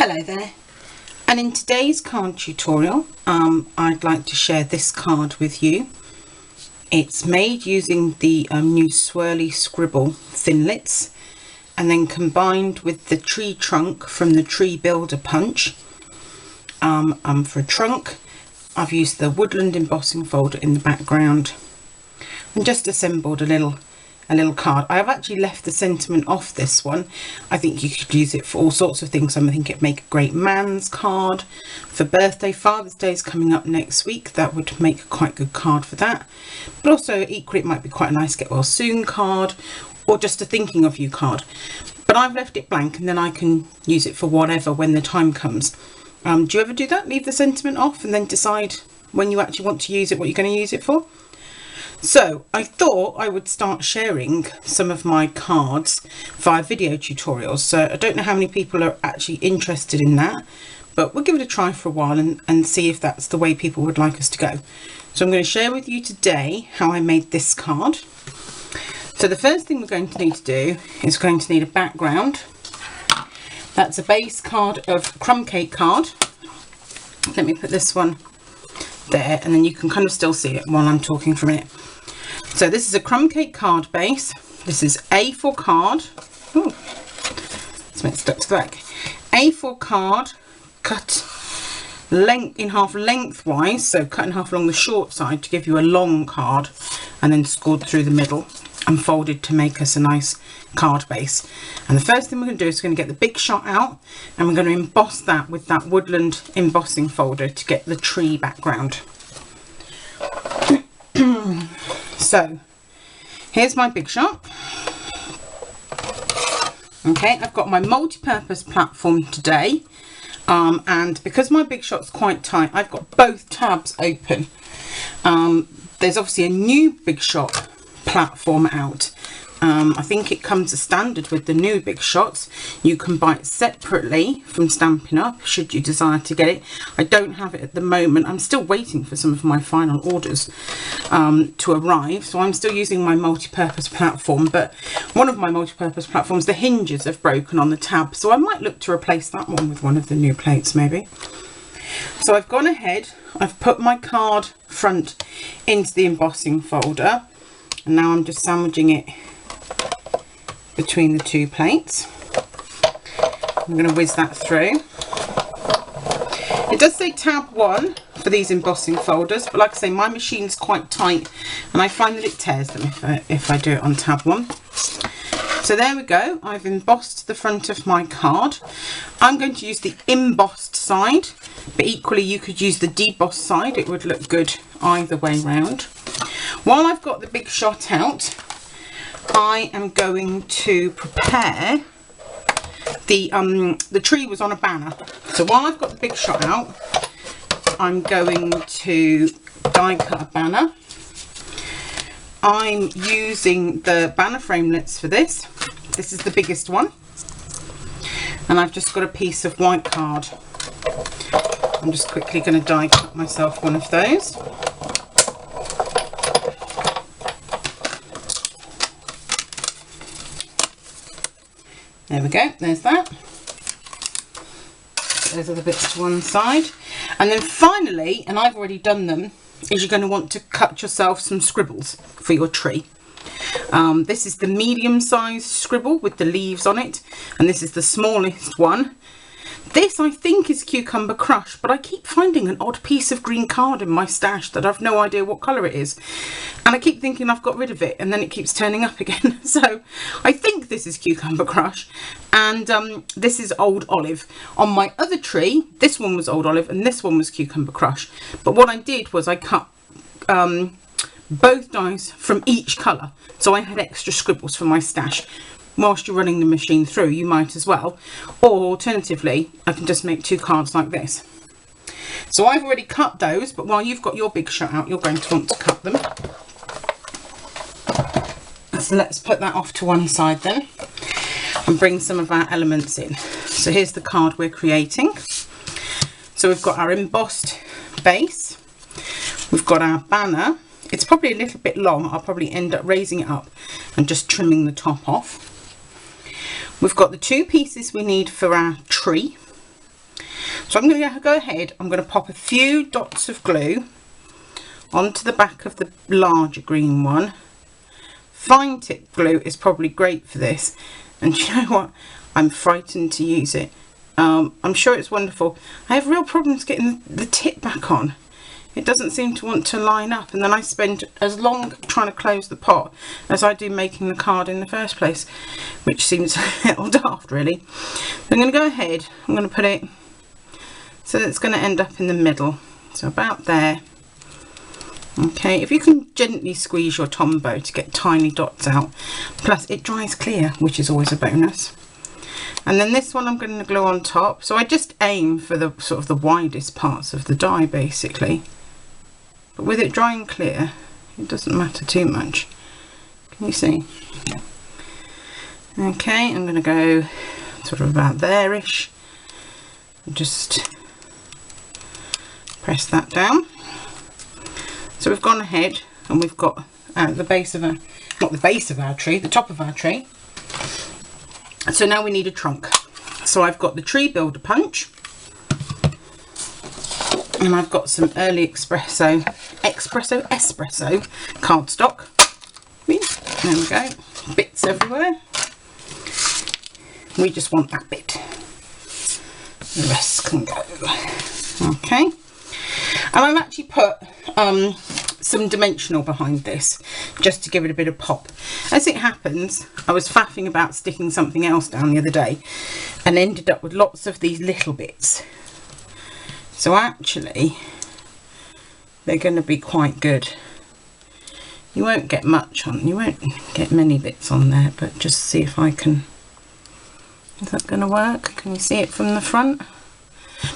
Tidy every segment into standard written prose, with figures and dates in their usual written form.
Hello there, and in today's card tutorial I'd like to share this card with you. It's made using the new Swirly Scribble Thinlits and then combined with the tree trunk from the Tree Builder Punch. For a trunk I've used the woodland embossing folder in the background and just assembled a little card. I have actually left the sentiment off this one. I think you could use it for all sorts of things. I think it'd make a great man's card for birthday. Father's Day is coming up next week. That would make a quite good card for that. But also equally it might be quite a nice get well soon card or just a thinking of you card. But I've left it blank and then I can use it for whatever when the time comes. Do you ever do that? Leave the sentiment off and then decide when you actually want to use it, what you're going to use it for? So I thought I would start sharing some of my cards via video tutorials. So I don't know how many people are actually interested in that, but we'll give it a try for a while and see if that's the way people would like us to go. So I'm going to share with you today how I made this card. So the first thing we're going to need to do is going to need a background. That's a base card of crumb cake card. Let me put this one there and then you can kind of still see it while I'm talking for a minute. So this is a crumb cake card base. This is A4 card. Ooh, it's mixed up to the back. A4 card cut in half lengthwise, so cut in half along the short side to give you a long card and then scored through the middle and folded to make us a nice card base. And the first thing we're going to do is we're going to get the Big Shot out and we're going to emboss that with that woodland embossing folder to get the tree background. So here's my Big Shot. Okay, I've got my multi-purpose platform today, and because my Big Shot's quite tight, I've got both tabs open. There's obviously a new Big Shot platform out. I think it comes as standard with the new Big Shots. You can buy it separately from Stampin Up should you desire to get it. I don't have it at the moment. I'm still waiting for some of my final orders to arrive, so I'm still using my multi-purpose platform, but one of my multi-purpose platforms, the hinges have broken on the tab, so I might look to replace that one with one of the new plates maybe. So I've gone ahead, I've put my card front into the embossing folder and now I'm just sandwiching it between the two plates. I'm going to whiz that through. It does say tab 1 for these embossing folders, but like I say, my machine's quite tight and I find that it tears them if I do it on tab 1. So there we go, I've embossed the front of my card. I'm going to use the embossed side, but equally you could use the debossed side. It would look good either way round. While I've got the Big Shot out, I am going to prepare the tree was on a banner. So while I've got the Big Shot out, I'm going to die cut a banner. I'm using the banner framelits for this. This is the biggest one. And I've just got a piece of white card. I'm just quickly going to die cut myself one of those. There we go, there's that. Those are the bits to one side. And then finally, and I've already done them, is you're going to want to cut yourself some scribbles for your tree. This is the medium-sized scribble with the leaves on it, and this is the smallest one. This I think is Cucumber Crush, but I keep finding an odd piece of green card in my stash that I've no idea what colour it is. And I keep thinking I've got rid of it and then it keeps turning up again. So I think this is Cucumber Crush and this is Old Olive. On my other tree, this one was Old Olive and this one was Cucumber Crush. But what I did was I cut both dies from each colour. So I had extra scribbles for my stash. Whilst you're running the machine through, you might as well, or alternatively I can just make two cards like this. So I've already cut those, but while you've got your Big Shot out, you're going to want to cut them. So let's put that off to one side then and bring some of our elements in. So here's the card we're creating. So we've got our embossed base, we've got our banner. It's probably a little bit long. I'll probably end up raising it up and just trimming the top off. We've got the two pieces we need for our tree. So I'm going to go ahead, I'm going to pop a few dots of glue onto the back of the larger green one. Fine tip glue is probably great for this, and you know what, I'm frightened to use it. I'm sure it's wonderful. I have real problems getting the tip back on. It doesn't seem to want to line up, and then I spend as long trying to close the pot as I do making the card in the first place, which seems a little daft really. So I'm going to go ahead, I'm going to put it so that it's going to end up in the middle, so about there. Okay, if you can gently squeeze your Tombow to get tiny dots out, plus it dries clear, which is always a bonus. And then this one I'm going to glue on top, so I just aim for the sort of the widest parts of the die basically. But with it drying clear, it doesn't matter too much. Can you see? Okay, I'm going to go sort of about there-ish. Just press that down. So we've gone ahead and we've got the base of our, not the base of our tree, the top of our tree. So now we need a trunk. So I've got the Tree Builder punch. And I've got some early espresso cardstock. There we go. Bits everywhere. We just want that bit. The rest can go. Okay. And I've actually put some dimensional behind this, just to give it a bit of pop. As it happens, I was faffing about sticking something else down the other day and ended up with lots of these little bits. So actually, they're going to be quite good. You won't get much on, you won't get many bits on there, but just see if I can, is that going to work? Can you see it from the front?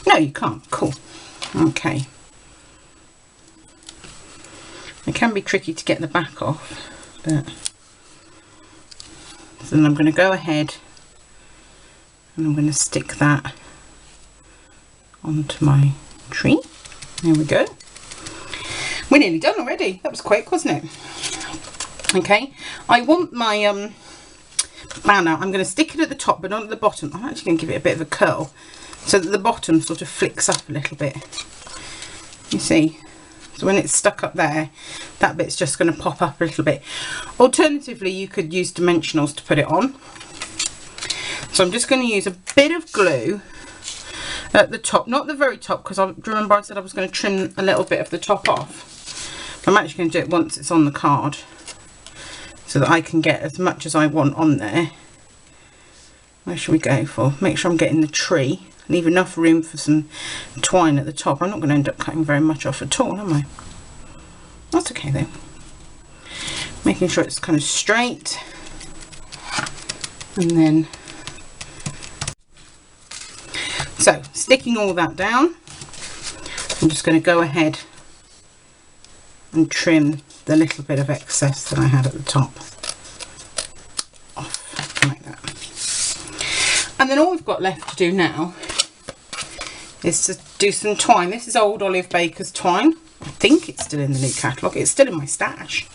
No, you can't. Cool. Okay. It can be tricky to get the back off, but so then I'm going to go ahead and I'm going to stick that onto my tree. There we go. We're nearly done already. That was quick, wasn't it? Okay, I want my banner. I'm going to stick it at the top, but not at the bottom. I'm actually going to give it a bit of a curl so that the bottom sort of flicks up a little bit. You see? So when it's stuck up there, that bit's just going to pop up a little bit. Alternatively, you could use dimensionals to put it on. So I'm just going to use a bit of glue at the top, not the very top, because I remember I said I was going to trim a little bit of the top off. I'm actually going to do it once it's on the card, so that I can get as much as I want on there. Where should we go for? Make sure I'm getting the tree. Leave enough room for some twine at the top. I'm not going to end up cutting very much off at all, am I? That's okay though. Making sure it's kind of straight. And then, so sticking all that down, I'm just going to go ahead and trim the little bit of excess that I had at the top off, like that. And then all we've got left to do now is to do some twine. This is old Olive Baker's twine. I think it's still in the new catalogue. It's still in my stash.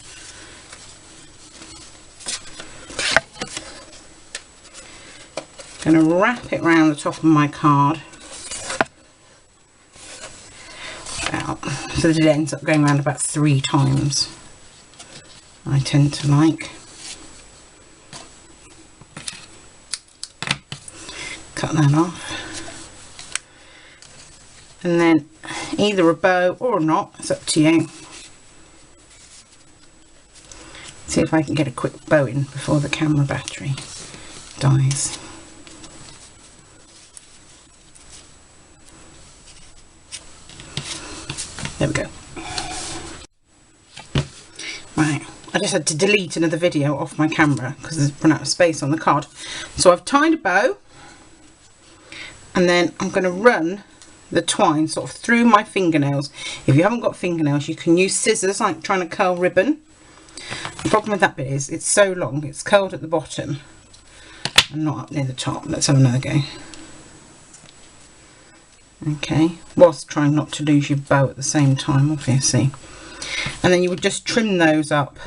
I'm going to wrap it around the top of my card. So that it ends up going around about 3 times. I tend to like. Cut that off. And then either a bow or not, it's up to you. See if I can get a quick bow in before the camera battery dies. There we go. Right, I just had to delete another video off my camera because there's run out of space on the card. So I've tied a bow, and then I'm going to run the twine sort of through my fingernails. If you haven't got fingernails, you can use scissors, like trying to curl ribbon. The problem with that bit is it's so long, it's curled at the bottom and not up near the top. Let's have another go. Okay, whilst trying not to lose your bow at the same time, obviously. And then you would just trim those up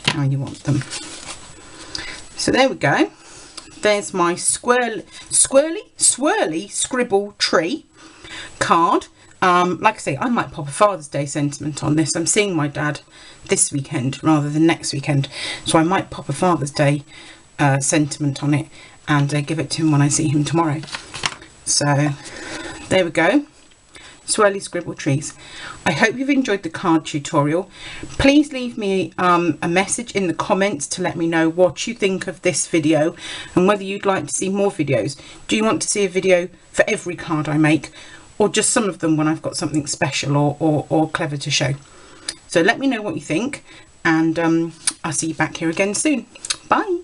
how you want them. So there we go. there's my swirly scribble tree card. Like I say, I might pop a Father's Day sentiment on this. I'm seeing my dad this weekend rather than next weekend, so I might pop a Father's Day sentiment on it and give it to him when I see him tomorrow. So there we go, Swirly Scribble Trees. I hope you've enjoyed the card tutorial. Please leave me a message in the comments to let me know what you think of this video and whether you'd like to see more videos. Do you want to see a video for every card I make, or just some of them when I've got something special or clever to show? So let me know what you think, and I'll see you back here again soon. Bye.